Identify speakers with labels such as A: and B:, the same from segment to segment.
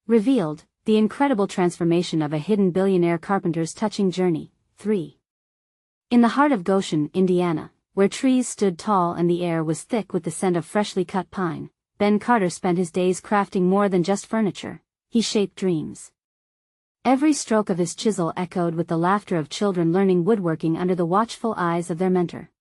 A: Revealed, the incredible transformation of a hidden billionaire carpenter's touching journey. 3. In the heart of Goshen, Indiana, where trees stood tall and the air was thick with the scent of freshly cut pine, Ben Carter spent his days crafting more than just furniture. He shaped dreams. Every stroke of his chisel echoed with the laughter of children learning woodworking under the watchful eyes of their mentor.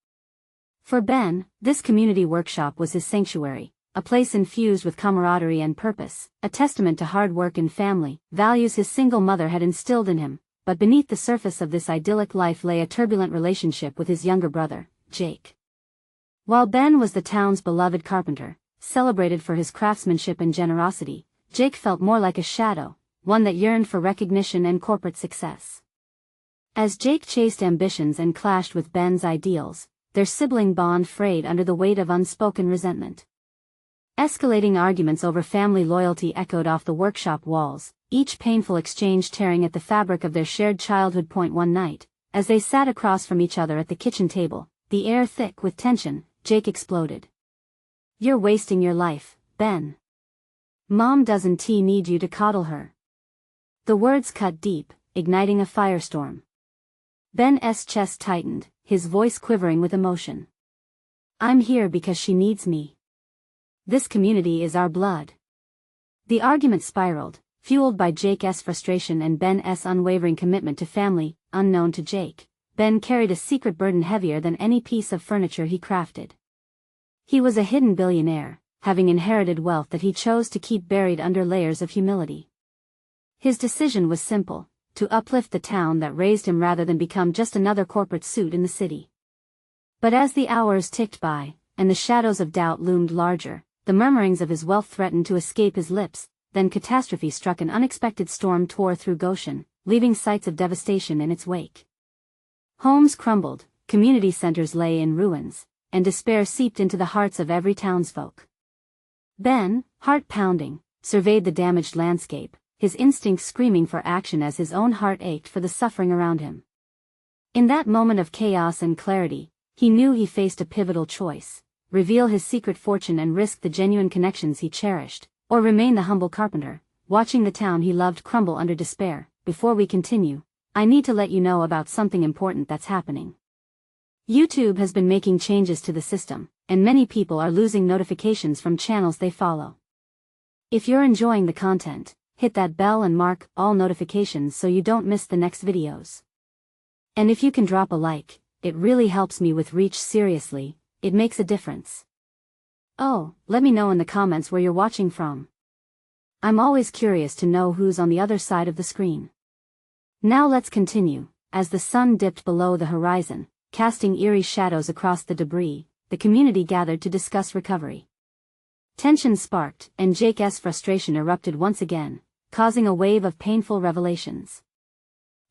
A: For Ben, this community workshop was his sanctuary, a place infused with camaraderie and purpose, a testament to hard work and family values his single mother had instilled in him. But beneath the surface of this idyllic life lay a turbulent relationship with his younger brother, Jake. While Ben was the town's beloved carpenter, celebrated for his craftsmanship and generosity, Jake felt more like a shadow, one that yearned for recognition and corporate success. As Jake chased ambitions and clashed with Ben's ideals, their sibling bond frayed under the weight of unspoken resentment. Escalating arguments over family loyalty echoed off the workshop walls, each painful exchange tearing at the fabric of their shared childhood. One night, as they sat across from each other at the kitchen table, the air thick with tension, Jake exploded. "You're wasting your life, Ben. Mom doesn't need you to coddle her." The words cut deep, igniting a firestorm. Ben's chest tightened, his voice quivering with emotion. "I'm here because she needs me. This community is our blood." The argument spiraled, fueled by Jake's frustration and Ben's unwavering commitment to family. Unknown to Jake, Ben carried a secret burden heavier than any piece of furniture he crafted. He was a hidden billionaire, having inherited wealth that he chose to keep buried under layers of humility. His decision was simple: to uplift the town that raised him rather than become just another corporate suit in the city. But as the hours ticked by, and the shadows of doubt loomed larger, the murmurings of his wealth threatened to escape his lips. Then catastrophe struck. An unexpected storm tore through Goshen, leaving sights of devastation in its wake. Homes crumbled, community centers lay in ruins, and despair seeped into the hearts of every townsfolk. Ben, heart pounding, surveyed the damaged landscape, his instincts screaming for action as his own heart ached for the suffering around him. In that moment of chaos and clarity, he knew he faced a pivotal choice: reveal his secret fortune and risk the genuine connections he cherished, or remain the humble carpenter, watching the town he loved crumble under despair. Before we continue, I need to let you know about something important that's happening. YouTube has been making changes to the system, and many people are losing notifications from channels they follow. If you're enjoying the content, hit that bell and mark all notifications so you don't miss the next videos. And if you can drop a like, it really helps me with reach. Seriously, it makes a difference. Oh, let me know in the comments where you're watching from. I'm always curious to know who's on the other side of the screen. Now let's continue. As the sun dipped below the horizon, casting eerie shadows across the debris, the community gathered to discuss recovery. Tension sparked, and Jake's frustration erupted once again, causing a wave of painful revelations.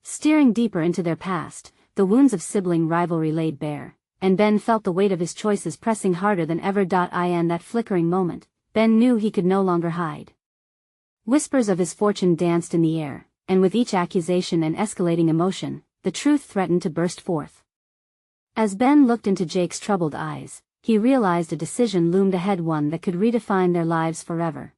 A: Steering deeper into their past, the wounds of sibling rivalry laid bare, and Ben felt the weight of his choices pressing harder than ever. In that flickering moment, Ben knew he could no longer hide. Whispers of his fortune danced in the air, and with each accusation and escalating emotion, the truth threatened to burst forth. As Ben looked into Jake's troubled eyes, he realized a decision loomed ahead, one that could redefine their lives forever.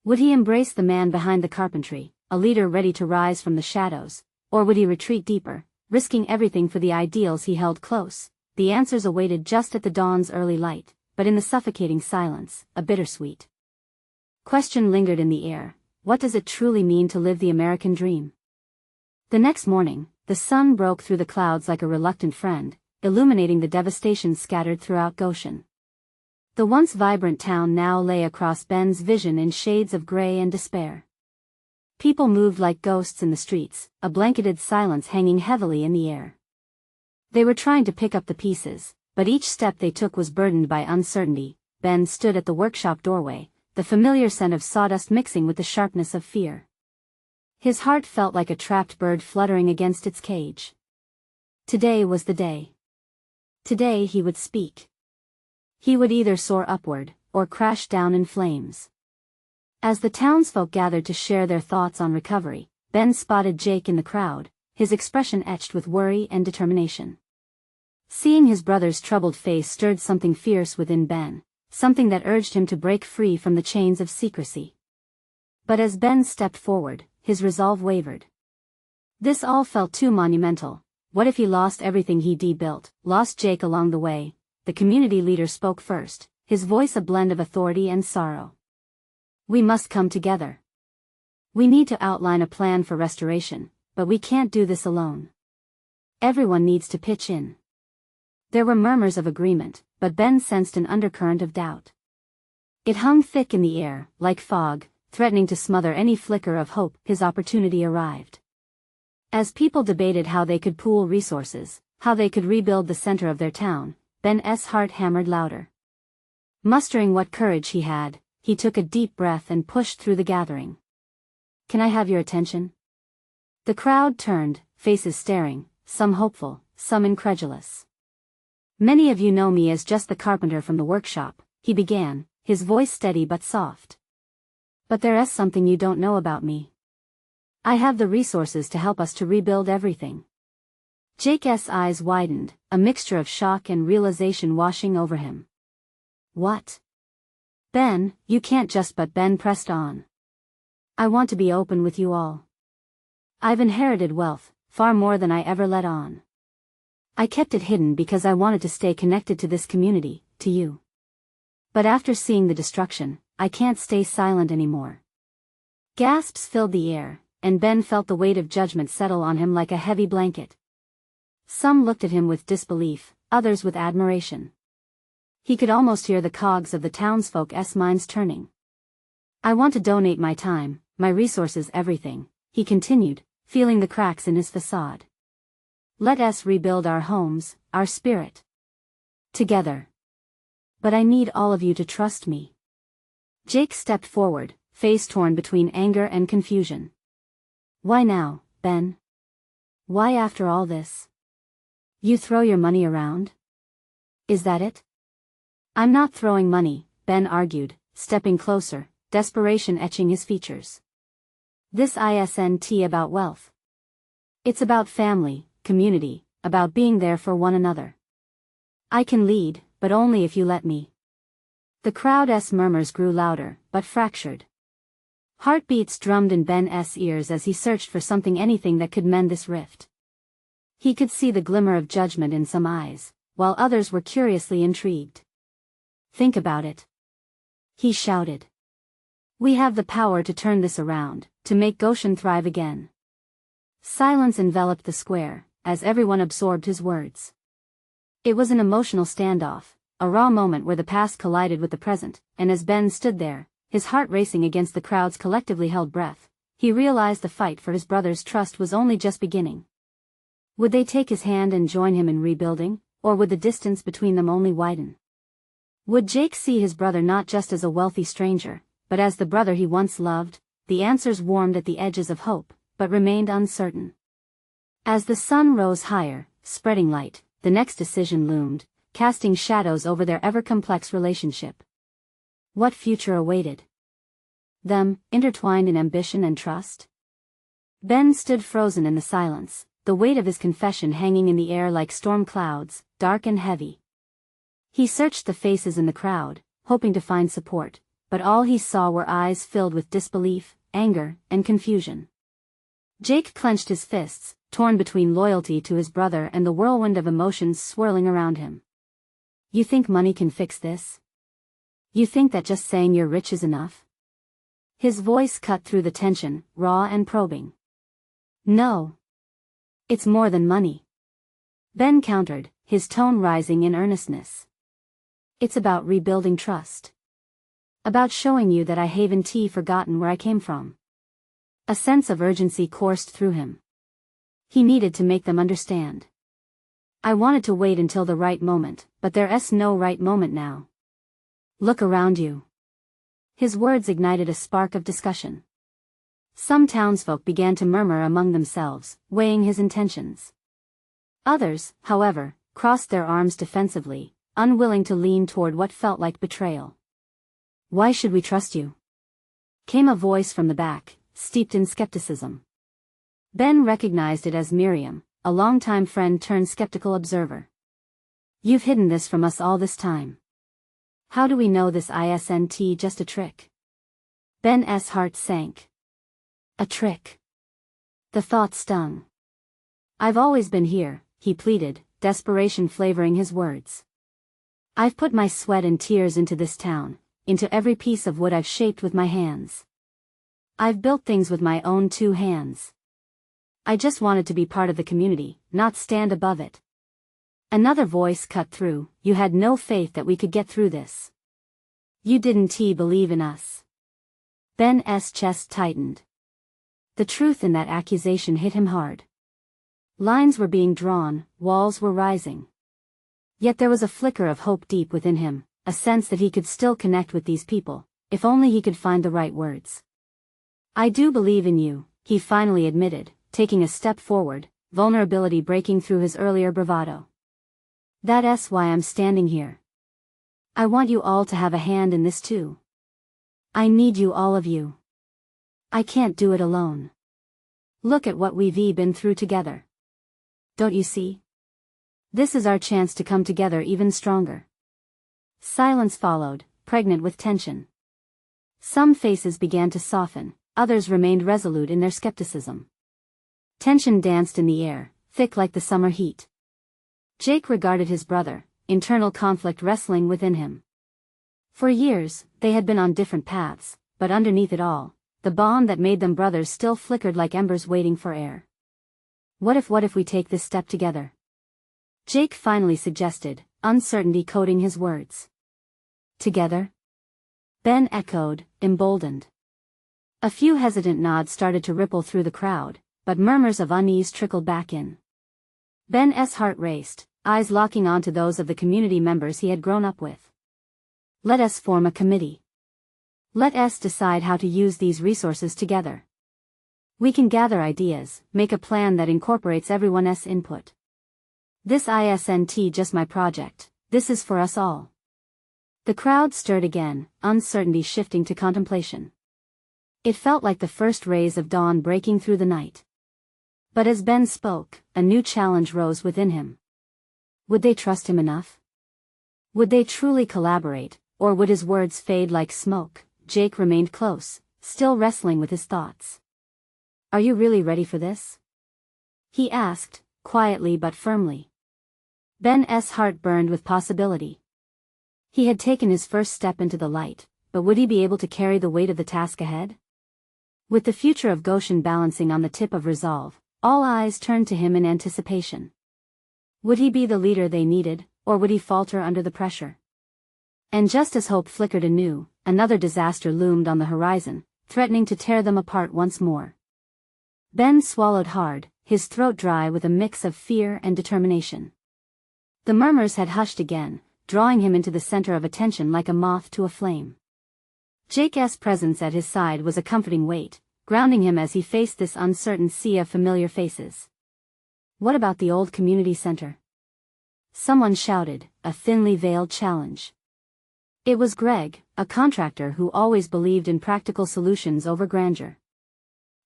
A: Would he embrace the man behind the carpentry, a leader ready to rise from the shadows, or would he retreat deeper, risking everything for the ideals he held close? The answers awaited just at the dawn's early light, but in the suffocating silence, a bittersweet question lingered in the air: what does it truly mean to live the American dream? The next morning, the sun broke through the clouds like a reluctant friend, illuminating the devastation scattered throughout Goshen. The once vibrant town now lay across Ben's vision in shades of gray and despair. People moved like ghosts in the streets, a blanketed silence hanging heavily in the air. They were trying to pick up the pieces, but each step they took was burdened by uncertainty. Ben stood at the workshop doorway, the familiar scent of sawdust mixing with the sharpness of fear. His heart felt like a trapped bird fluttering against its cage. Today was the day. Today he would speak. He would either soar upward, or crash down in flames. As the townsfolk gathered to share their thoughts on recovery, Ben spotted Jake in the crowd, his expression etched with worry and determination. Seeing his brother's troubled face stirred something fierce within Ben, something that urged him to break free from the chains of secrecy. But as Ben stepped forward, his resolve wavered. This all felt too monumental. What if he lost everything he'd built, lost Jake along the way? The community leader spoke first, his voice a blend of authority and sorrow. We must come together. We need to outline a plan for restoration, but we can't do this alone. Everyone needs to pitch in. There were murmurs of agreement, but Ben sensed an undercurrent of doubt. It hung thick in the air, like fog, threatening to smother any flicker of hope. His opportunity arrived. As people debated how they could pool resources, how they could rebuild the center of their town, Ben's heart hammered louder. Mustering what courage he had, he took a deep breath and pushed through the gathering. Can I have your attention? The crowd turned, faces staring, some hopeful, some incredulous. Many of you know me as just the carpenter from the workshop, he began, his voice steady but soft. But there's something you don't know about me. I have the resources to help us to rebuild everything. Jake's eyes widened, a mixture of shock and realization washing over him. What? Ben, you can't just. But Ben pressed on. I want to be open with you all. I've inherited wealth, far more than I ever let on. I kept it hidden because I wanted to stay connected to this community, to you. But after seeing the destruction, I can't stay silent anymore. Gasps filled the air, and Ben felt the weight of judgment settle on him like a heavy blanket. Some looked at him with disbelief, others with admiration. He could almost hear the cogs of the townsfolk's minds turning. I want to donate my time, my resources, everything, he continued, feeling the cracks in his facade. Let us rebuild our homes, our spirit. Together. But I need all of you to trust me. Jake stepped forward, face torn between anger and confusion. Why now, Ben? Why after all this? You throw your money around? Is that it? I'm not throwing money, Ben argued, stepping closer, desperation etching his features. This isn't about wealth. It's about family, community, about being there for one another. I can lead, but only if you let me. The crowd's murmurs grew louder, but fractured. Heartbeats drummed in Ben's ears as he searched for anything that could mend this rift. He could see the glimmer of judgment in some eyes, while others were curiously intrigued. Think about it. He shouted. We have the power to turn this around, to make Goshen thrive again. Silence enveloped the square, as everyone absorbed his words. It was an emotional standoff, a raw moment where the past collided with the present, and as Ben stood there, his heart racing against the crowd's collectively held breath, he realized the fight for his brother's trust was only just beginning. Would they take his hand and join him in rebuilding, or would the distance between them only widen? Would Jake see his brother not just as a wealthy stranger, but as the brother he once loved? The answers warmed at the edges of hope, but remained uncertain. As the sun rose higher, spreading light, the next decision loomed, casting shadows over their ever-complex relationship. What future awaited them, intertwined in ambition and trust? Ben stood frozen in the silence, the weight of his confession hanging in the air like storm clouds, dark and heavy. He searched the faces in the crowd, hoping to find support, but all he saw were eyes filled with disbelief, anger, and confusion. Jake clenched his fists, torn between loyalty to his brother and the whirlwind of emotions swirling around him. You think money can fix this? You think that just saying you're rich is enough? His voice cut through the tension, raw and probing. No. It's more than money. Ben countered, his tone rising in earnestness. It's about rebuilding trust. About showing you that I haven't forgotten where I came from. A sense of urgency coursed through him. He needed to make them understand. I wanted to wait until the right moment, but there's no right moment now. Look around you. His words ignited a spark of discussion. Some townsfolk began to murmur among themselves, weighing his intentions. Others, however, crossed their arms defensively, unwilling to lean toward what felt like betrayal. Why should we trust you? Came a voice from the back, steeped in skepticism. Ben recognized it as Miriam, a longtime friend turned skeptical observer. You've hidden this from us all this time. How do we know this isn't just a trick? Ben's heart sank. A trick. The thought stung. I've always been here, he pleaded, desperation flavoring his words. I've put my sweat and tears into this town, into every piece of wood I've shaped with my hands. I've built things with my own 2 hands. I just wanted to be part of the community, not stand above it. Another voice cut through, you had no faith that we could get through this. You didn't believe in us. Ben's chest tightened. The truth in that accusation hit him hard. Lines were being drawn, walls were rising. Yet there was a flicker of hope deep within him, a sense that he could still connect with these people, if only he could find the right words. I do believe in you, he finally admitted, taking a step forward, vulnerability breaking through his earlier bravado. That's why I'm standing here. I want you all to have a hand in this too. I need you, all of you. I can't do it alone. Look at what we've been through together. Don't you see? This is our chance to come together even stronger. Silence followed, pregnant with tension. Some faces began to soften, others remained resolute in their skepticism. Tension danced in the air, thick like the summer heat. Jake regarded his brother, internal conflict wrestling within him. For years, they had been on different paths, but underneath it all, the bond that made them brothers still flickered like embers waiting for air. What if we take this step together? Jake finally suggested, uncertainty coding his words. Together? Ben echoed, emboldened. A few hesitant nods started to ripple through the crowd, but murmurs of unease trickled back in. Ben's heart raced, eyes locking onto those of the community members he had grown up with. Let us form a committee. Let us decide how to use these resources together. We can gather ideas, make a plan that incorporates everyone's input. This isn't just my project, this is for us all. The crowd stirred again, uncertainty shifting to contemplation. It felt like the first rays of dawn breaking through the night. But as Ben spoke, a new challenge rose within him. Would they trust him enough? Would they truly collaborate, or would his words fade like smoke? Jake remained close, still wrestling with his thoughts. Are you really ready for this? He asked, quietly but firmly. Ben's heart burned with possibility. He had taken his first step into the light, but would he be able to carry the weight of the task ahead? With the future of Goshen balancing on the tip of resolve, all eyes turned to him in anticipation. Would he be the leader they needed, or would he falter under the pressure? And just as hope flickered anew, another disaster loomed on the horizon, threatening to tear them apart once more. Ben swallowed hard, his throat dry with a mix of fear and determination. The murmurs had hushed again, drawing him into the center of attention like a moth to a flame. Jake's presence at his side was a comforting weight, grounding him as he faced this uncertain sea of familiar faces. What about the old community center? Someone shouted, a thinly veiled challenge. It was Greg, a contractor who always believed in practical solutions over grandeur.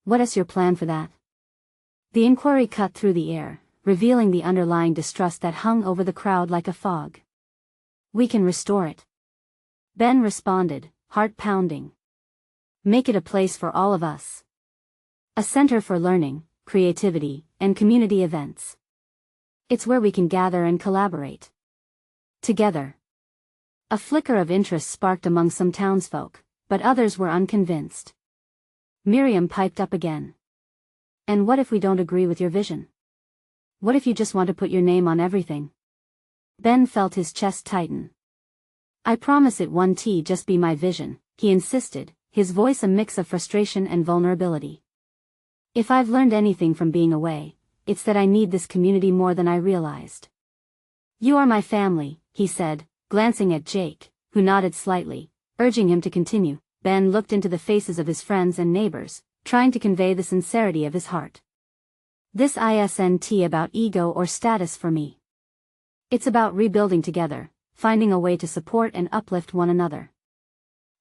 A: What is your plan for that? The inquiry cut through the air, revealing the underlying distrust that hung over the crowd like a fog. We can restore it. Ben responded, heart pounding. Make it a place for all of us. A center for learning, creativity, and community events. It's where we can gather and collaborate. Together. A flicker of interest sparked among some townsfolk, but others were unconvinced. Miriam piped up again. And what if we don't agree with your vision? What if you just want to put your name on everything? Ben felt his chest tighten. I promise it won't just be my vision, he insisted, his voice a mix of frustration and vulnerability. If I've learned anything from being away, it's that I need this community more than I realized. You are my family, he said, glancing at Jake, who nodded slightly, urging him to continue. Ben looked into the faces of his friends and neighbors, trying to convey the sincerity of his heart. This isn't about ego or status for me. It's about rebuilding together, finding a way to support and uplift one another.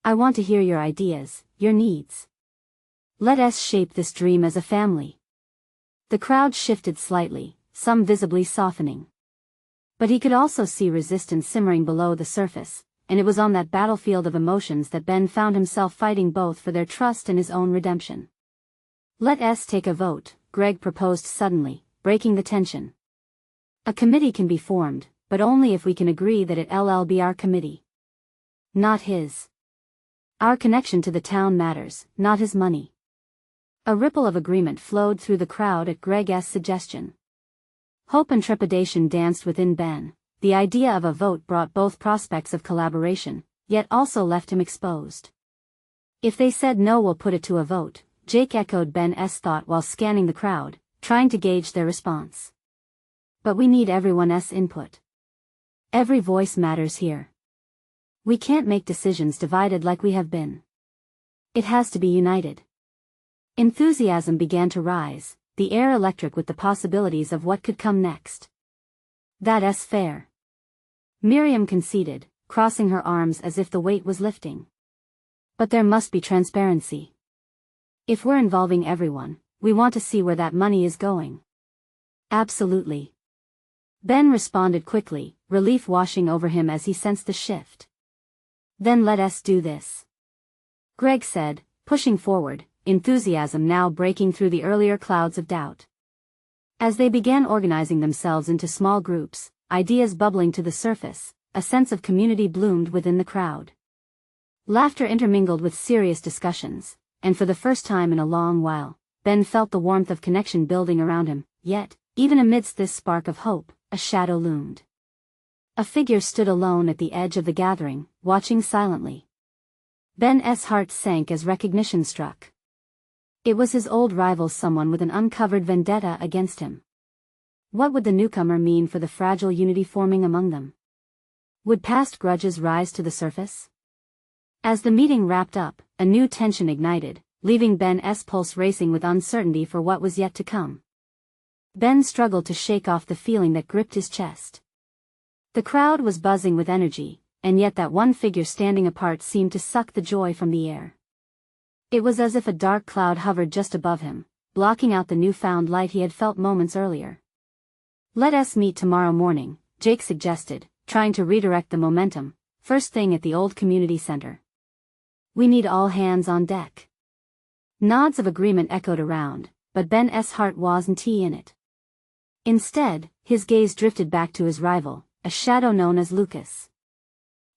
A: I want to hear your ideas, your needs. Let us shape this dream as a family. The crowd shifted slightly, some visibly softening. But he could also see resistance simmering below the surface, and it was on that battlefield of emotions that Ben found himself fighting both for their trust and his own redemption. "Let us take a vote," Greg proposed suddenly, breaking the tension. "A committee can be formed, but only if we can agree that it'll be our committee. Not his. Our connection to the town matters, not his money." A ripple of agreement flowed through the crowd at Greg's suggestion. Hope and trepidation danced within Ben. The idea of a vote brought both prospects of collaboration, yet also left him exposed. "If they said no, we'll put it to a vote," Jake echoed Ben's thought while scanning the crowd, trying to gauge their response. "But we need everyone's input. Every voice matters here. We can't make decisions divided like we have been. It has to be united." Enthusiasm began to rise, the air electric with the possibilities of what could come next. "That's fair," Miriam conceded, crossing her arms as if the weight was lifting. "But there must be transparency. If we're involving everyone, we want to see where that money is going." "Absolutely." Ben responded quickly, relief washing over him as he sensed the shift. "Then let us do this," Greg said, pushing forward, enthusiasm now breaking through the earlier clouds of doubt. As they began organizing themselves into small groups, ideas bubbling to the surface, a sense of community bloomed within the crowd. Laughter intermingled with serious discussions, and for the first time in a long while, Ben felt the warmth of connection building around him, yet, even amidst this spark of hope, a shadow loomed. A figure stood alone at the edge of the gathering, watching silently. Ben's heart sank as recognition struck. It was his old rival, someone with an uncovered vendetta against him. What would the newcomer mean for the fragile unity forming among them? Would past grudges rise to the surface? As the meeting wrapped up, a new tension ignited, leaving Ben's pulse racing with uncertainty for what was yet to come. Ben struggled to shake off the feeling that gripped his chest. The crowd was buzzing with energy, and yet that one figure standing apart seemed to suck the joy from the air. It was as if a dark cloud hovered just above him, blocking out the newfound light he had felt moments earlier. "Let us meet tomorrow morning," Jake suggested, trying to redirect the momentum, "first thing at the old community center. We need all hands on deck." Nods of agreement echoed around, but Ben's heart wasn't in it. Instead, his gaze drifted back to his rival, a shadow known as Lucas.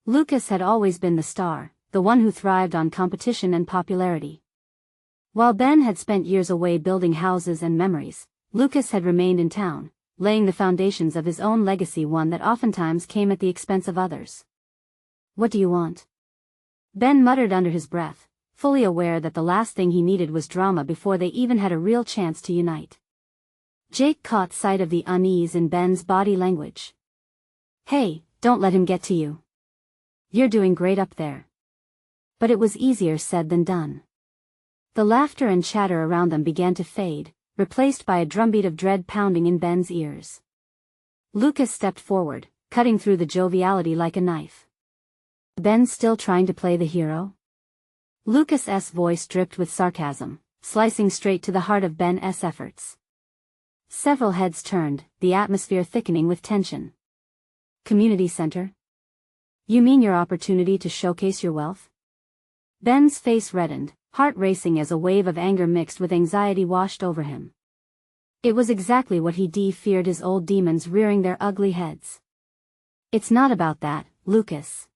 A: Lucas had always been the star, the one who thrived on competition and popularity. While Ben had spent years away building houses and memories, Lucas had remained in town, laying the foundations of his own legacy, one that oftentimes came at the expense of others. "What do you want?" Ben muttered under his breath, fully aware that the last thing he needed was drama before they even had a real chance to unite. Jake caught sight of the unease in Ben's body language. "Hey, don't let him get to you. You're doing great up there." But it was easier said than done. The laughter and chatter around them began to fade, replaced by a drumbeat of dread pounding in Ben's ears. Lucas stepped forward, cutting through the joviality like a knife. "Ben still trying to play the hero?" Lucas's voice dripped with sarcasm, slicing straight to the heart of Ben's efforts. Several heads turned, the atmosphere thickening with tension. "Community center? You mean your opportunity to showcase your wealth?" Ben's face reddened, heart racing as a wave of anger mixed with anxiety washed over him. It was exactly what he feared, his old demons rearing their ugly heads. "It's not about that, Lucas.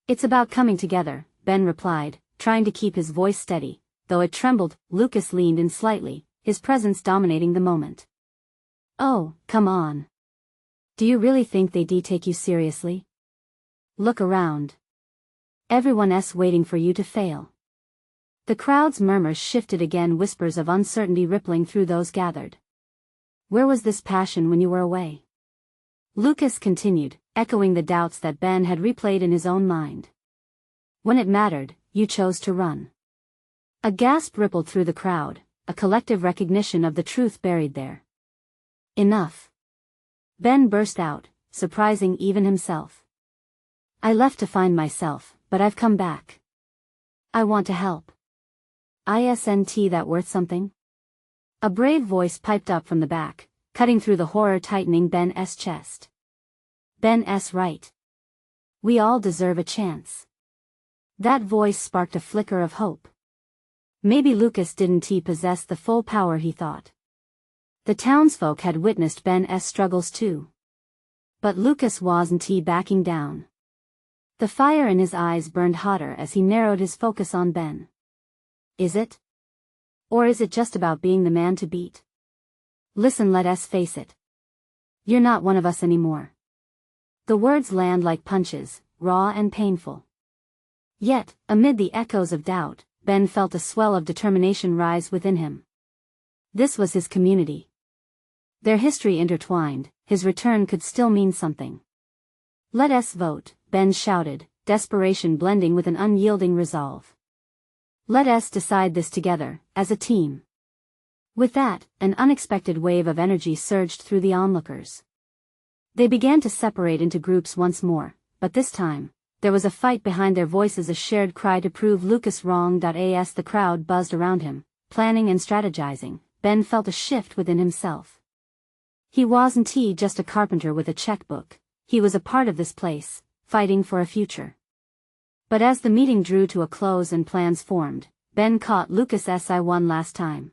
A: It's about coming together," Ben replied, trying to keep his voice steady, though it trembled. Lucas leaned in slightly, his presence dominating the moment. "Oh, come on. Do you really think they take you seriously? Look around. Everyone's waiting for you to fail." The crowd's murmurs shifted again, whispers of uncertainty rippling through those gathered. "Where was this passion when you were away?" Lucas continued, echoing the doubts that Ben had replayed in his own mind. "When it mattered, you chose to run." A gasp rippled through the crowd, a collective recognition of the truth buried there. "Enough." Ben burst out, surprising even himself. "I left to find myself, but I've come back. I want to help. Isn't that worth something?" A brave voice piped up from the back, cutting through the horror tightening Ben's chest. "Ben's right. We all deserve a chance. That voice sparked a flicker of hope. Maybe Lucas didn't possess the full power he thought. The townsfolk had witnessed Ben's struggles too. But Lucas wasn't backing down. The fire in his eyes burned hotter as he narrowed his focus on Ben. Is it? Or is it just about being the man to beat? Listen, let us face it. You're not one of us anymore. The words land like punches, raw and painful. Yet, amid the echoes of doubt, Ben felt a swell of determination rise within him. This was his community. Their history intertwined, his return could still mean something. Let us vote, Ben shouted, desperation blending with an unyielding resolve. Let us decide this together, as a team. With that, an unexpected wave of energy surged through the onlookers. They began to separate into groups once more, but this time, there was a fight behind their voices, a shared cry to prove Lucas wrong. As the crowd buzzed around him, planning and strategizing, Ben felt a shift within himself. He wasn't just a carpenter with a checkbook, he was a part of this place, fighting for a future. But as the meeting drew to a close and plans formed, Ben caught Lucas's eye one last time.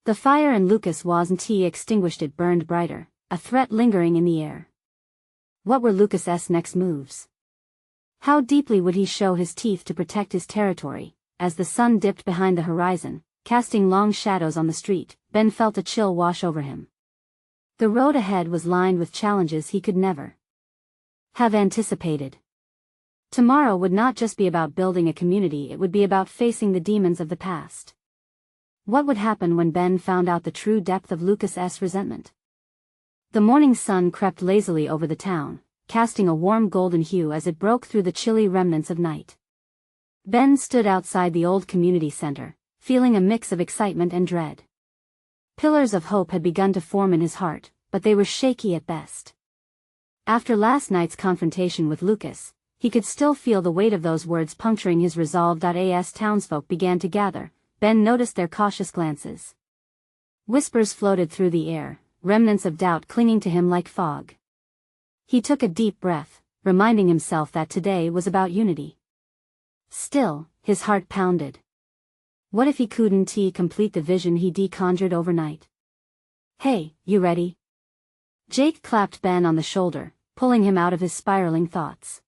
A: The fire in Lucas wasn't extinguished, it burned brighter, a threat lingering in the air. What were Lucas's next moves? How deeply would he show his teeth to protect his territory? As the sun dipped behind the horizon, casting long shadows on the street, Ben felt a chill wash over him. The road ahead was lined with challenges he could never have anticipated. Tomorrow would not just be about building a community, it would be about facing the demons of the past. What would happen when Ben found out the true depth of Lucas's resentment? The morning sun crept lazily over the town, casting a warm golden hue as it broke through the chilly remnants of night. Ben stood outside the old community center, feeling a mix of excitement and dread. Pillars of hope had begun to form in his heart, but they were shaky at best. After last night's confrontation with Lucas, he could still feel the weight of those words puncturing his resolve. As townsfolk began to gather, Ben noticed their cautious glances. Whispers floated through the air, remnants of doubt clinging to him like fog. He took a deep breath, reminding himself that today was about unity. Still, his heart pounded. What if he couldn't complete the vision he conjured overnight? Hey, you ready? Jake clapped Ben on the shoulder, pulling him out of his spiraling thoughts.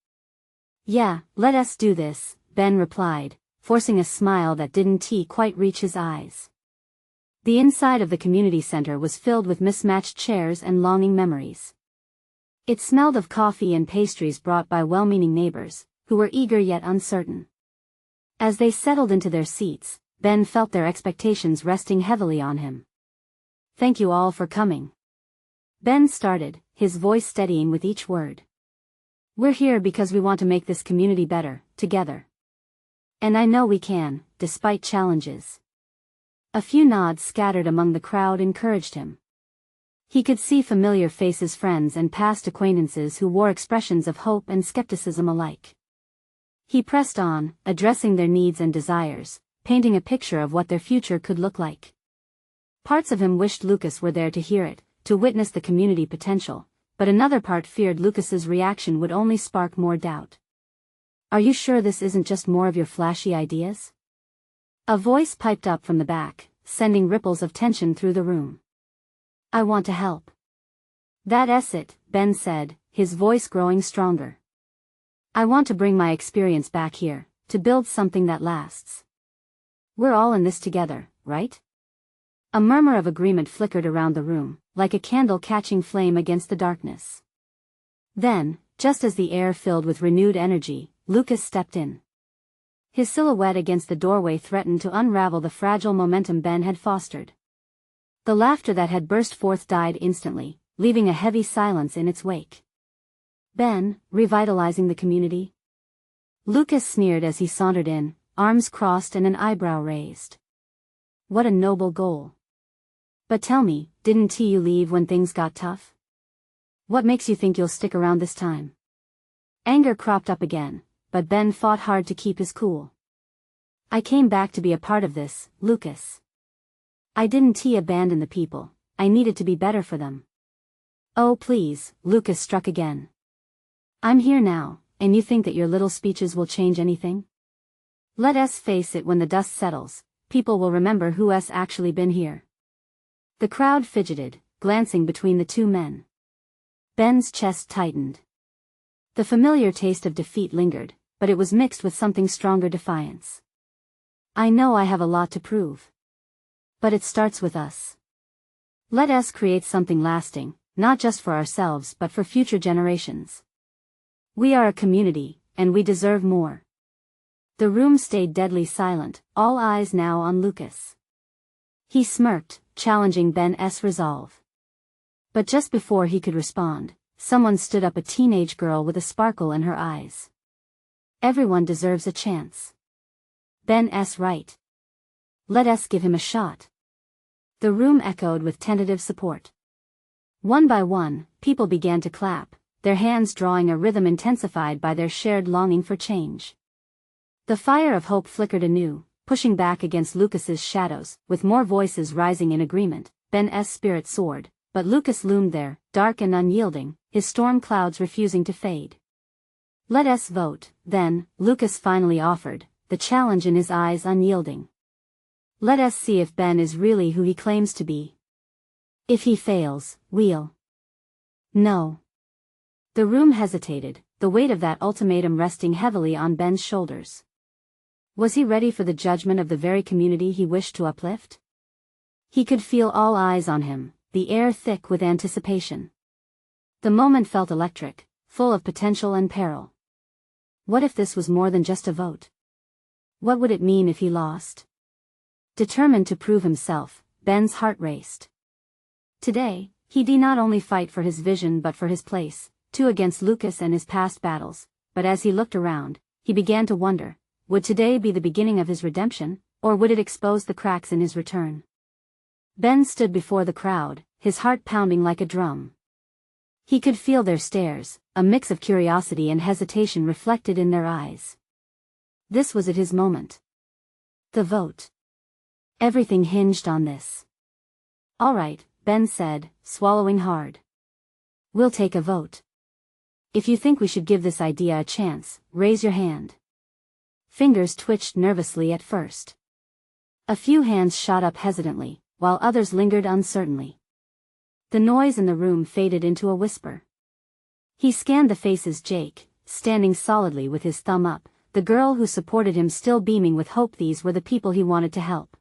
A: Yeah, let us do this, Ben replied, forcing a smile that didn't quite reach his eyes. The inside of the community center was filled with mismatched chairs and longing memories. It smelled of coffee and pastries brought by well-meaning neighbors, who were eager yet uncertain. As they settled into their seats, Ben felt their expectations resting heavily on him. Thank you all for coming. Ben started, his voice steadying with each word. We're here because we want to make this community better, together. And I know we can, despite challenges. A few nods scattered among the crowd encouraged him. He could see familiar faces, friends and past acquaintances who wore expressions of hope and skepticism alike. He pressed on, addressing their needs and desires, painting a picture of what their future could look like. Parts of him wished Lucas were there to hear it, to witness the community potential, but another part feared Lucas's reaction would only spark more doubt. Are you sure this isn't just more of your flashy ideas? A voice piped up from the back, sending ripples of tension through the room. I want to help. That's it, Ben said, his voice growing stronger. I want to bring my experience back here, to build something that lasts. We're all in this together, right? A murmur of agreement flickered around the room, like a candle catching flame against the darkness. Then, just as the air filled with renewed energy, Lucas stepped in. His silhouette against the doorway threatened to unravel the fragile momentum Ben had fostered. The laughter that had burst forth died instantly, leaving a heavy silence in its wake. Ben, revitalizing the community? Lucas sneered as he sauntered in, arms crossed and an eyebrow raised. What a noble goal. But tell me, didn't you leave when things got tough? What makes you think you'll stick around this time? Anger cropped up again, but Ben fought hard to keep his cool. I came back to be a part of this, Lucas. I didn't abandon the people, I needed to be better for them. Oh please, Lucas struck again. I'm here now, and you think that your little speeches will change anything? Let us face it, when the dust settles, people will remember who's actually been here. The crowd fidgeted, glancing between the two men. Ben's chest tightened. The familiar taste of defeat lingered, but it was mixed with something stronger: defiance. I know I have a lot to prove. But it starts with us. Let us create something lasting, not just for ourselves but for future generations. We are a community, and we deserve more. The room stayed deadly silent, all eyes now on Lucas. He smirked, challenging Ben's resolve. But just before he could respond, someone stood up, a teenage girl with a sparkle in her eyes. Everyone deserves a chance. Ben's right. Let us give him a shot. The room echoed with tentative support. One by one, people began to clap, their hands drawing a rhythm intensified by their shared longing for change. The fire of hope flickered anew, pushing back against Lucas's shadows, with more voices rising in agreement. Ben's spirit soared, but Lucas loomed there, dark and unyielding, his storm clouds refusing to fade. Let us vote, then, Lucas finally offered, the challenge in his eyes unyielding. Let us see if Ben is really who he claims to be. If he fails, we'll. No. The room hesitated, the weight of that ultimatum resting heavily on Ben's shoulders. Was he ready for the judgment of the very community he wished to uplift? He could feel all eyes on him, the air thick with anticipation. The moment felt electric, full of potential and peril. What if this was more than just a vote? What would it mean if he lost? Determined to prove himself, Ben's heart raced. Today, he'd not only fight for his vision but for his place, too, against Lucas and his past battles. But as he looked around, he began to wonder, would today be the beginning of his redemption, or would it expose the cracks in his return? Ben stood before the crowd, his heart pounding like a drum. He could feel their stares, a mix of curiosity and hesitation reflected in their eyes. This was his moment. The vote. Everything hinged on this. All right, Ben said, swallowing hard. We'll take a vote. If you think we should give this idea a chance, raise your hand. Fingers twitched nervously at first. A few hands shot up hesitantly, while others lingered uncertainly. The noise in the room faded into a whisper. He scanned the faces: Jake, standing solidly with his thumb up, the girl who supported him still beaming with hope. These were the people he wanted to help.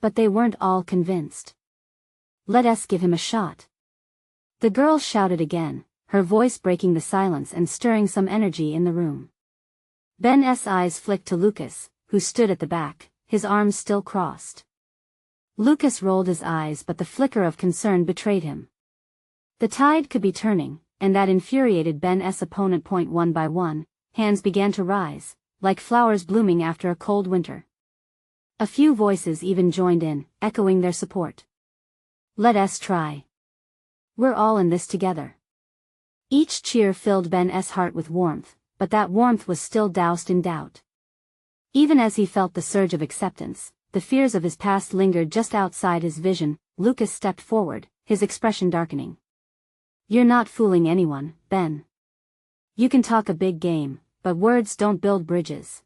A: But they weren't all convinced. Let us give him a shot. The girl shouted again, her voice breaking the silence and stirring some energy in the room. Ben's eyes flicked to Lucas, who stood at the back, his arms still crossed. Lucas rolled his eyes, but the flicker of concern betrayed him. The tide could be turning, and that infuriated Ben's opponent. One by one, hands began to rise, like flowers blooming after a cold winter. A few voices even joined in, echoing their support. Let us try. We're all in this together. Each cheer filled Ben's heart with warmth, but that warmth was still doused in doubt. Even as he felt the surge of acceptance, the fears of his past lingered just outside his vision. Lucas stepped forward, his expression darkening. You're not fooling anyone, Ben. You can talk a big game, but words don't build bridges.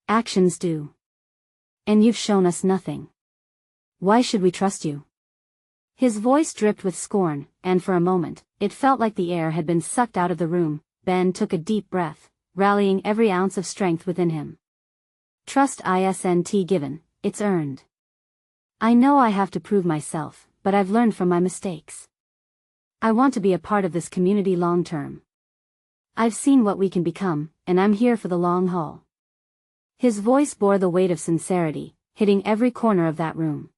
A: Actions do. And you've shown us nothing. Why should we trust you? His voice dripped with scorn, and for a moment, it felt like the air had been sucked out of the room. Ben took a deep breath, rallying every ounce of strength within him. Trust isn't given, it's earned. I know I have to prove myself, but I've learned from my mistakes. I want to be a part of this community long term. I've seen what we can become, and I'm here for the long haul. His voice bore the weight of sincerity, hitting every corner of that room.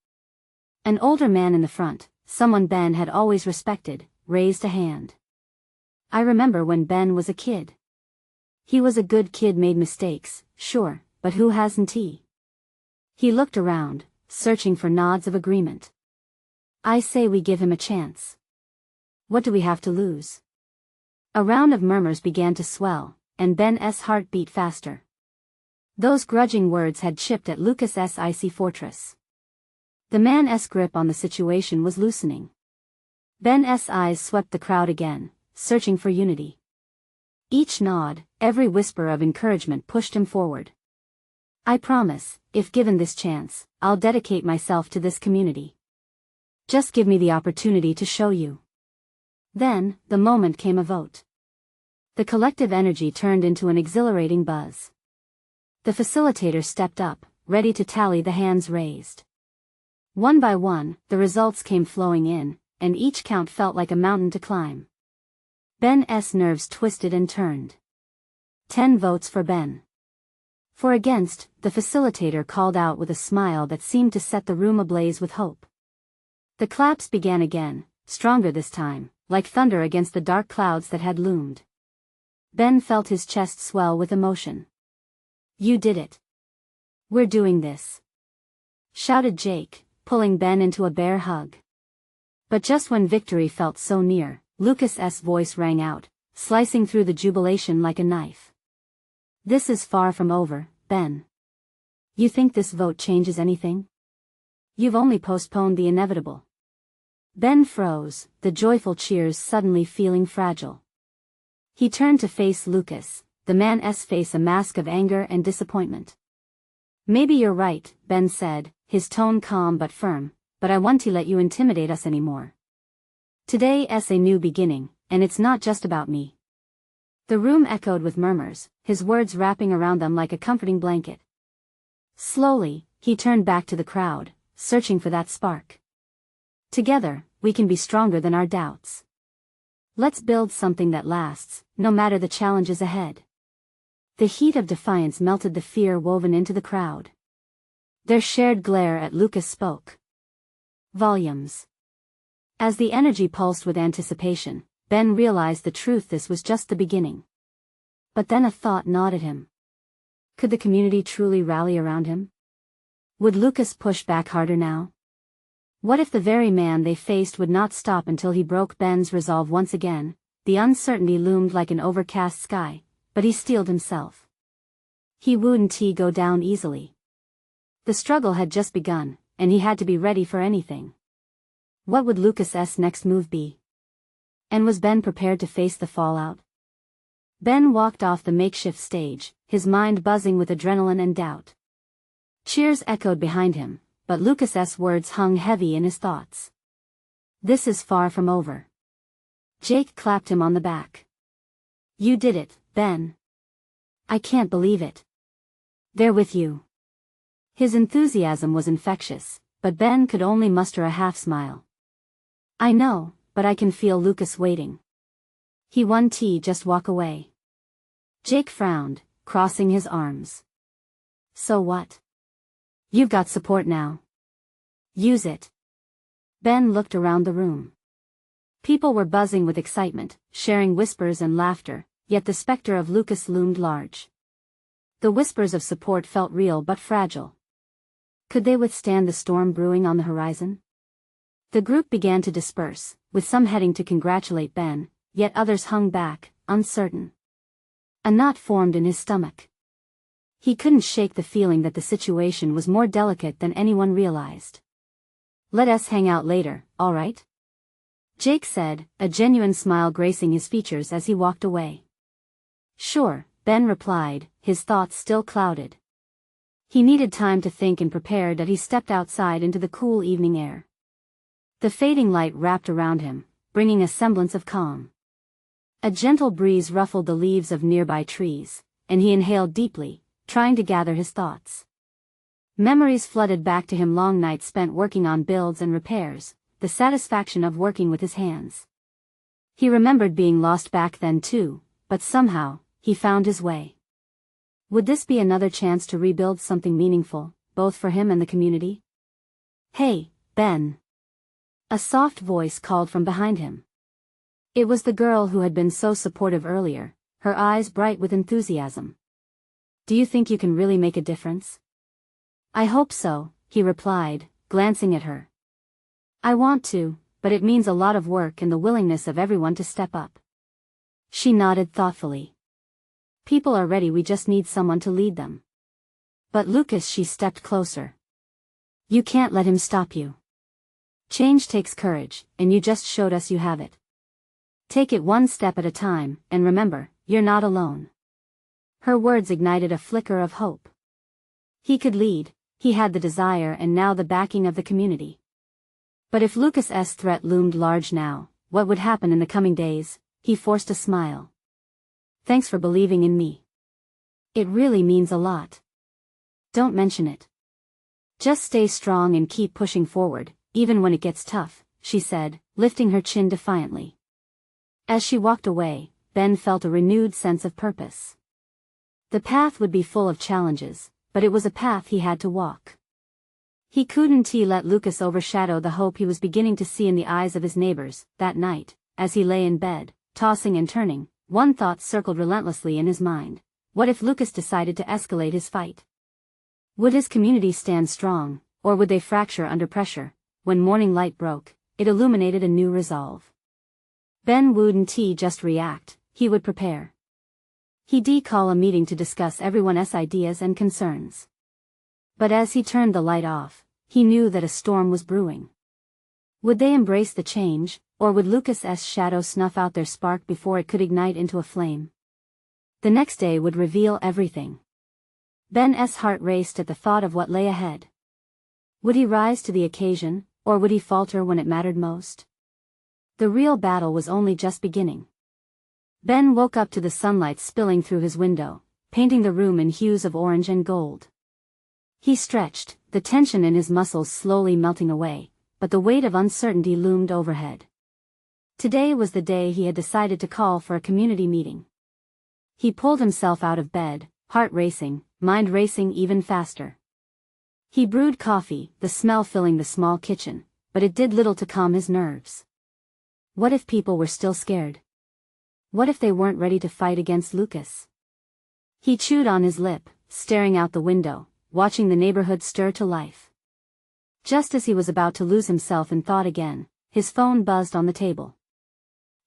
A: An older man in the front, someone Ben had always respected, raised a hand. I remember when Ben was a kid. He was a good kid, made mistakes, sure, but who hasn't he? He looked around, searching for nods of agreement. I say we give him a chance. What do we have to lose? A round of murmurs began to swell, and Ben's heart beat faster. Those grudging words had chipped at Lucas's icy fortress. The man's grip on the situation was loosening. Ben's eyes swept the crowd again, searching for unity. Each nod, every whisper of encouragement pushed him forward. I promise, if given this chance, I'll dedicate myself to this community. Just give me the opportunity to show you. Then, the moment came a vote. The collective energy turned into an exhilarating buzz. The facilitator stepped up, ready to tally the hands raised. One by one, the results came flowing in, and each count felt like a mountain to climb. Ben's nerves twisted and turned. 10 votes for Ben. For against, the facilitator called out with a smile that seemed to set the room ablaze with hope. The claps began again, stronger this time, like thunder against the dark clouds that had loomed. Ben felt his chest swell with emotion. You did it. We're doing this. Shouted Jake, pulling Ben into a bear hug. But just when victory felt so near, Lucas's voice rang out, slicing through the jubilation like a knife. This is far from over, Ben. You think this vote changes anything? You've only postponed the inevitable. Ben froze, the joyful cheers suddenly feeling fragile. He turned to face Lucas, the man's face a mask of anger and disappointment. Maybe you're right, Ben said, his tone calm but firm, but I won't let you intimidate us anymore. Today's a new beginning, and it's not just about me. The room echoed with murmurs, his words wrapping around them like a comforting blanket. Slowly, he turned back to the crowd, searching for that spark. Together, we can be stronger than our doubts. Let's build something that lasts, no matter the challenges ahead. The heat of defiance melted the fear woven into the crowd. Their shared glare at Lucas spoke volumes. As the energy pulsed with anticipation, Ben realized the truth: this was just the beginning. But then a thought gnawed at him. Could the community truly rally around him? Would Lucas push back harder now? What if the very man they faced would not stop until he broke Ben's resolve once again? The uncertainty loomed like an overcast sky, but he steeled himself. He wouldn't go down easily. The struggle had just begun, and he had to be ready for anything. What would Lucas's next move be? And was Ben prepared to face the fallout? Ben walked off the makeshift stage, his mind buzzing with adrenaline and doubt. Cheers echoed behind him, but Lucas's words hung heavy in his thoughts. This is far from over. Jake clapped him on the back. You did it, Ben. I can't believe it. They're with you. His enthusiasm was infectious, but Ben could only muster a half smile. I know, but I can feel Lucas waiting. He won't just walk away. Jake frowned, crossing his arms. So what? You've got support now. Use it. Ben looked around the room. People were buzzing with excitement, sharing whispers and laughter, yet the specter of Lucas loomed large. The whispers of support felt real but fragile. Could they withstand the storm brewing on the horizon? The group began to disperse, with some heading to congratulate Ben, yet others hung back, uncertain. A knot formed in his stomach. He couldn't shake the feeling that the situation was more delicate than anyone realized. Let us hang out later, all right? Jake said, a genuine smile gracing his features as he walked away. Sure, Ben replied, his thoughts still clouded. He needed time to think and prepare as he stepped outside into the cool evening air. The fading light wrapped around him, bringing a semblance of calm. A gentle breeze ruffled the leaves of nearby trees, and he inhaled deeply, trying to gather his thoughts. Memories flooded back to him: long nights spent working on builds and repairs, the satisfaction of working with his hands. He remembered being lost back then too, but somehow, he found his way. Would this be another chance to rebuild something meaningful, both for him and the community? Hey, Ben. A soft voice called from behind him. It was the girl who had been so supportive earlier, her eyes bright with enthusiasm. Do you think you can really make a difference? I hope so, he replied, glancing at her. I want to, but it means a lot of work and the willingness of everyone to step up. She nodded thoughtfully. People are ready, we just need someone to lead them. But Lucas, she stepped closer. You can't let him stop you. Change takes courage, and you just showed us you have it. Take it one step at a time, and remember, you're not alone. Her words ignited a flicker of hope. He could lead, he had the desire and now the backing of the community. But if Lucas's threat loomed large now, what would happen in the coming days? He forced a smile. Thanks for believing in me. It really means a lot. Don't mention it. Just stay strong and keep pushing forward, even when it gets tough, she said, lifting her chin defiantly. As she walked away, Ben felt a renewed sense of purpose. The path would be full of challenges, but it was a path he had to walk. He couldn't let Lucas overshadow the hope he was beginning to see in the eyes of his neighbors. That night, as he lay in bed, tossing and turning, one thought circled relentlessly in his mind. What if Lucas decided to escalate his fight? Would his community stand strong, or would they fracture under pressure? When morning light broke, it illuminated a new resolve. Ben wouldn't just react, he would prepare. He'd call a meeting to discuss everyone's ideas and concerns. But as he turned the light off, he knew that a storm was brewing. Would they embrace the change, or would Lucas's shadow snuff out their spark before it could ignite into a flame? The next day would reveal everything. Ben's heart raced at the thought of what lay ahead. Would he rise to the occasion, or would he falter when it mattered most? The real battle was only just beginning. Ben woke up to the sunlight spilling through his window, painting the room in hues of orange and gold. He stretched, the tension in his muscles slowly melting away, but the weight of uncertainty loomed overhead. Today was the day he had decided to call for a community meeting. He pulled himself out of bed, heart racing, mind racing even faster. He brewed coffee, the smell filling the small kitchen, but it did little to calm his nerves. What if people were still scared? What if they weren't ready to fight against Lucas? He chewed on his lip, staring out the window, watching the neighborhood stir to life. Just as he was about to lose himself in thought again, his phone buzzed on the table.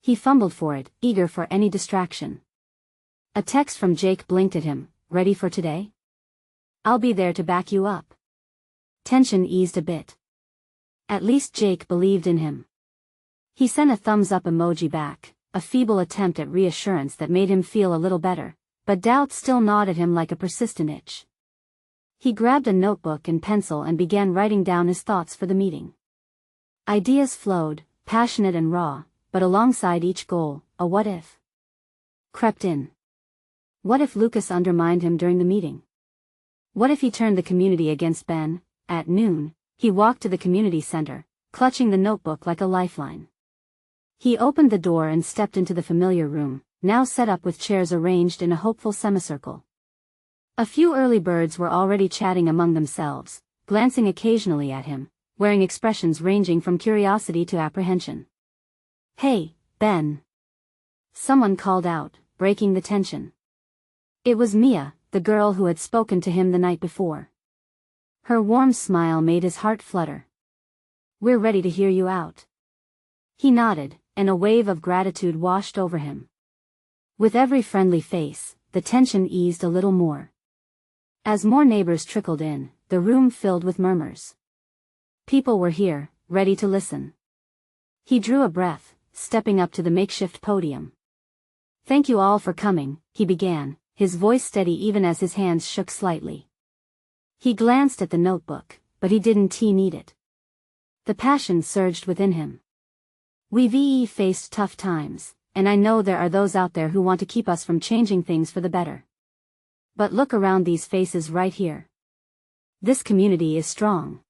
A: He fumbled for it, eager for any distraction. A text from Jake blinked at him. Ready for today? I'll be there to back you up. Tension eased a bit. At least Jake believed in him. He sent a thumbs-up emoji back, a feeble attempt at reassurance that made him feel a little better, but doubt still gnawed at him like a persistent itch. He grabbed a notebook and pencil and began writing down his thoughts for the meeting. Ideas flowed, passionate and raw, but alongside each goal, a what if crept in. What if Lucas undermined him during the meeting? What if he turned the community against Ben? At noon, he walked to the community center, clutching the notebook like a lifeline. He opened the door and stepped into the familiar room, now set up with chairs arranged in a hopeful semicircle. A few early birds were already chatting among themselves, glancing occasionally at him, wearing expressions ranging from curiosity to apprehension. "Hey, Ben!" Someone called out, breaking the tension. It was Mia, the girl who had spoken to him the night before. Her warm smile made his heart flutter. "We're ready to hear you out." He nodded, and a wave of gratitude washed over him. With every friendly face, the tension eased a little more. As more neighbors trickled in, the room filled with murmurs. People were here, ready to listen. He drew a breath, stepping up to the makeshift podium. "Thank you all for coming," he began, his voice steady even as his hands shook slightly. He glanced at the notebook, but he didn't need it. The passion surged within him. "We've faced tough times, and I know there are those out there who want to keep us from changing things for the better. But look around these faces right here. This community is strong."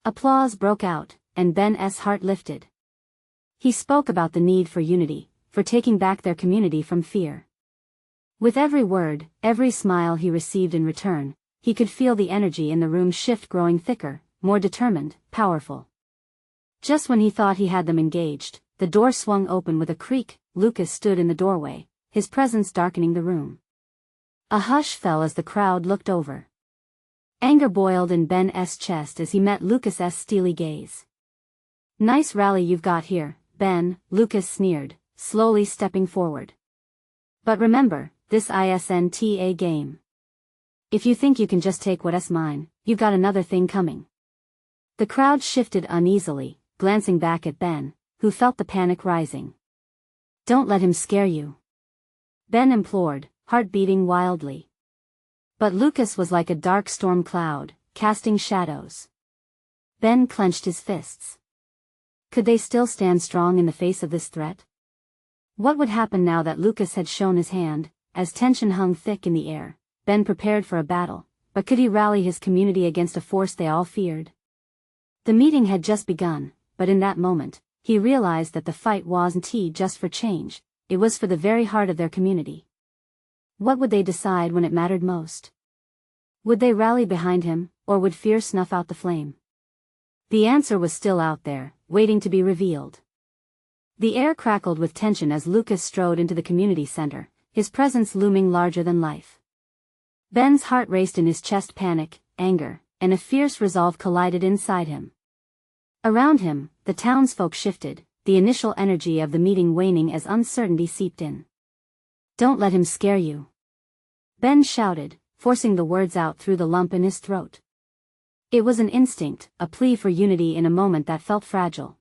A: Applause broke out, and Ben's heart lifted. He spoke about the need for unity, for taking back their community from fear. With every word, every smile he received in return, he could feel the energy in the room shift, growing thicker, more determined, powerful. Just when he thought he had them engaged, the door swung open with a creak. Lucas stood in the doorway, his presence darkening the room. A hush fell as the crowd looked over. Anger boiled in Ben's chest as he met Lucas's steely gaze. "Nice rally you've got here, Ben," Lucas sneered, slowly stepping forward. "But remember, this isn't a game. If you think you can just take what's mine, you've got another thing coming." The crowd shifted uneasily, glancing back at Ben, who felt the panic rising. "Don't let him scare you." Ben implored, heart beating wildly. But Lucas was like a dark storm cloud, casting shadows. Ben clenched his fists. Could they still stand strong in the face of this threat? What would happen now that Lucas had shown his hand? As tension hung thick in the air, Ben prepared for a battle, but could he rally his community against a force they all feared? The meeting had just begun, but in that moment, he realized that the fight wasn't just for change, it was for the very heart of their community. What would they decide when it mattered most? Would they rally behind him, or would fear snuff out the flame? The answer was still out there, waiting to be revealed. The air crackled with tension as Lucas strode into the community center, his presence looming larger than life. Ben's heart raced in his chest. Panic, anger, and a fierce resolve collided inside him. Around him, the townsfolk shifted, the initial energy of the meeting waning as uncertainty seeped in. "Don't let him scare you," Ben shouted, forcing the words out through the lump in his throat. It was an instinct, a plea for unity in a moment that felt fragile.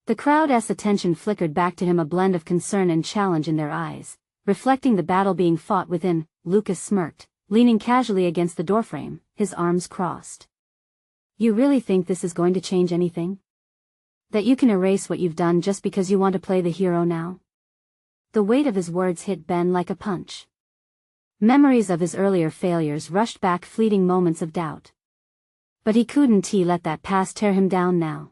A: The crowd's attention flickered back to him, a blend of concern and challenge in their eyes, reflecting the battle being fought within. Lucas smirked, leaning casually against the doorframe, his arms crossed. "You really think this is going to change anything? That you can erase what you've done just because you want to play the hero now?" The weight of his words hit Ben like a punch. Memories of his earlier failures rushed back, fleeting moments of doubt. But he couldn't let that past tear him down now.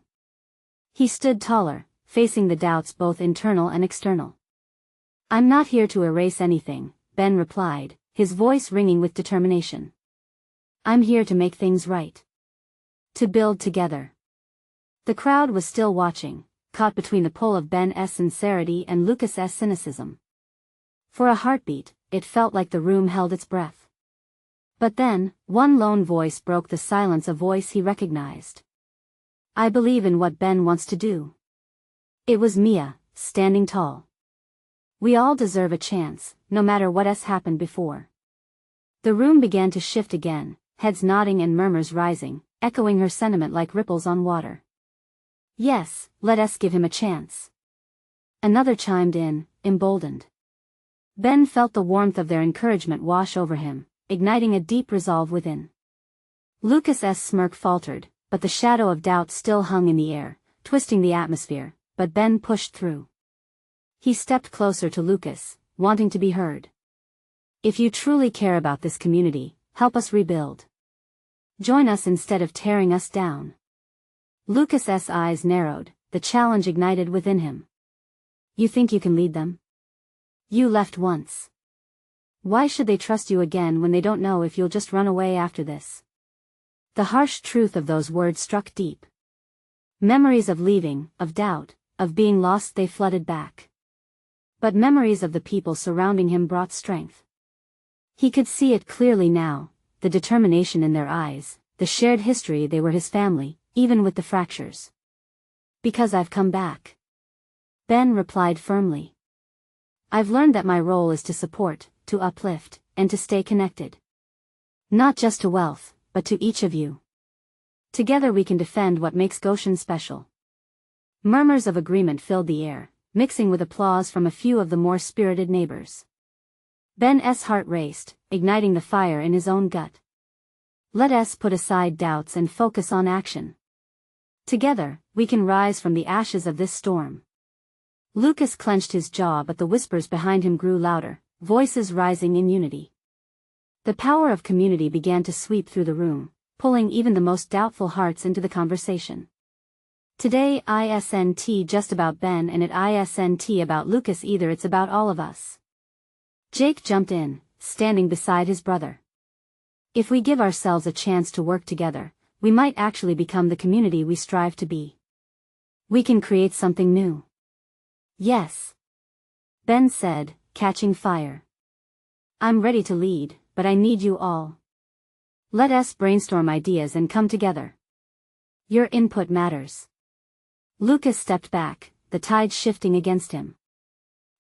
A: He stood taller, facing the doubts both internal and external. "I'm not here to erase anything," Ben replied, his voice ringing with determination. "I'm here to make things right. To build together." The crowd was still watching, caught between the pull of Ben's sincerity and Lucas's cynicism. For a heartbeat, it felt like the room held its breath. But then, one lone voice broke the silence, a voice he recognized. "I believe in what Ben wants to do." It was Mia, standing tall. "We all deserve a chance, no matter what's happened before." The room began to shift again, heads nodding and murmurs rising, echoing her sentiment like ripples on water. "Yes, let us give him a chance." Another chimed in, emboldened. Ben felt the warmth of their encouragement wash over him, igniting a deep resolve within. Lucas's smirk faltered, but the shadow of doubt still hung in the air, twisting the atmosphere, but Ben pushed through. He stepped closer to Lucas, wanting to be heard. "If you truly care about this community, help us rebuild. Join us instead of tearing us down." Lucas's eyes narrowed, the challenge ignited within him. "You think you can lead them? You left once. Why should they trust you again when they don't know if you'll just run away after this?" The harsh truth of those words struck deep. Memories of leaving, of doubt, of being lost, they flooded back. But memories of the people surrounding him brought strength. He could see it clearly now, the determination in their eyes, the shared history. They were his family, even with the fractures. "Because I've come back," Ben replied firmly. "I've learned that my role is to support, to uplift, and to stay connected. Not just to wealth, but to each of you. Together we can defend what makes Goshen special." Murmurs of agreement filled the air, mixing with applause from a few of the more spirited neighbors. Ben's heart raced, igniting the fire in his own gut. Let us put aside doubts and focus on action. Together, we can rise from the ashes of this storm. Lucas clenched his jaw, but the whispers behind him grew louder, voices rising in unity. The power of community began to sweep through the room, pulling even the most doubtful hearts into the conversation. Today isn't just about Ben, and it isn't about Lucas either, it's about all of us. Jake jumped in, standing beside his brother. "If we give ourselves a chance to work together, we might actually become the community we strive to be. We can create something new." "Yes," Ben said, catching fire. "I'm ready to lead, but I need you all. Let us brainstorm ideas and come together. Your input matters." Lucas stepped back, the tide shifting against him.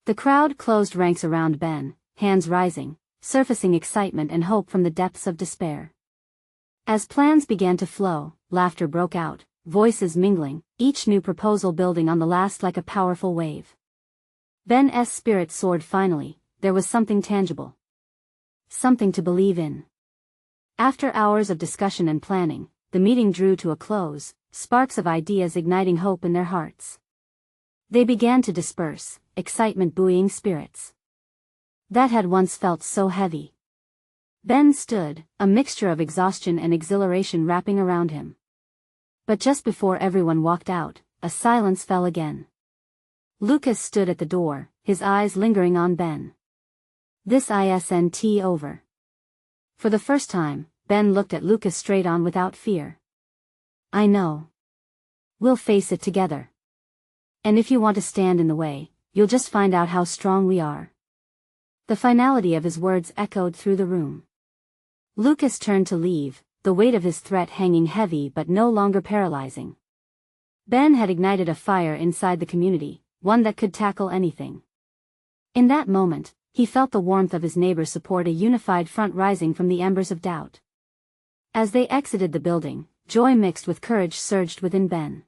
A: The crowd closed ranks around Ben, hands rising, surfacing excitement and hope from the depths of despair. As plans began to flow, laughter broke out, voices mingling, each new proposal building on the last like a powerful wave. Ben's spirit soared finally, there was something tangible. Something to believe in. After hours of discussion and planning, the meeting drew to a close, sparks of ideas igniting hope in their hearts. They began to disperse, excitement buoying spirits that had once felt so heavy. Ben stood, a mixture of exhaustion and exhilaration wrapping around him. But just before everyone walked out, a silence fell again. Lucas stood at the door, his eyes lingering on Ben. This isn't over. For the first time, Ben looked at Lucas straight on without fear. I know. We'll face it together. And if you want to stand in the way, you'll just find out how strong we are. The finality of his words echoed through the room. Lucas turned to leave, the weight of his threat hanging heavy but no longer paralyzing. Ben had ignited a fire inside the community, one that could tackle anything. In that moment, he felt the warmth of his neighbor's support, a unified front rising from the embers of doubt. As they exited the building, joy mixed with courage surged within Ben.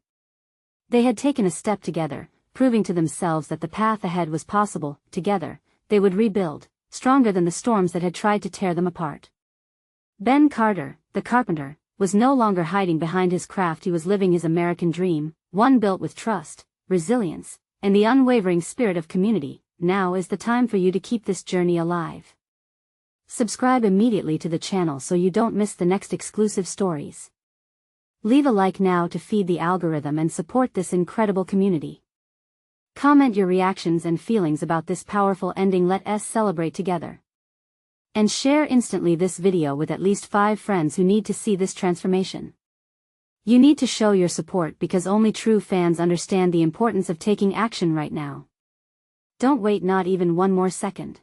A: They had taken a step together, proving to themselves that the path ahead was possible. Together, they would rebuild, stronger than the storms that had tried to tear them apart. Ben Carter, the carpenter, was no longer hiding behind his craft. He was living his American dream, one built with trust, resilience, and the unwavering spirit of community. Now is the time for you to keep this journey alive. Subscribe immediately to the channel so you don't miss the next exclusive stories. Leave a like now to feed the algorithm and support this incredible community. Comment your reactions and feelings about this powerful ending. Let us celebrate together. And share instantly this video with at least 5 friends who need to see this transformation. You need to show your support because only true fans understand the importance of taking action right now. Don't wait not even one more second.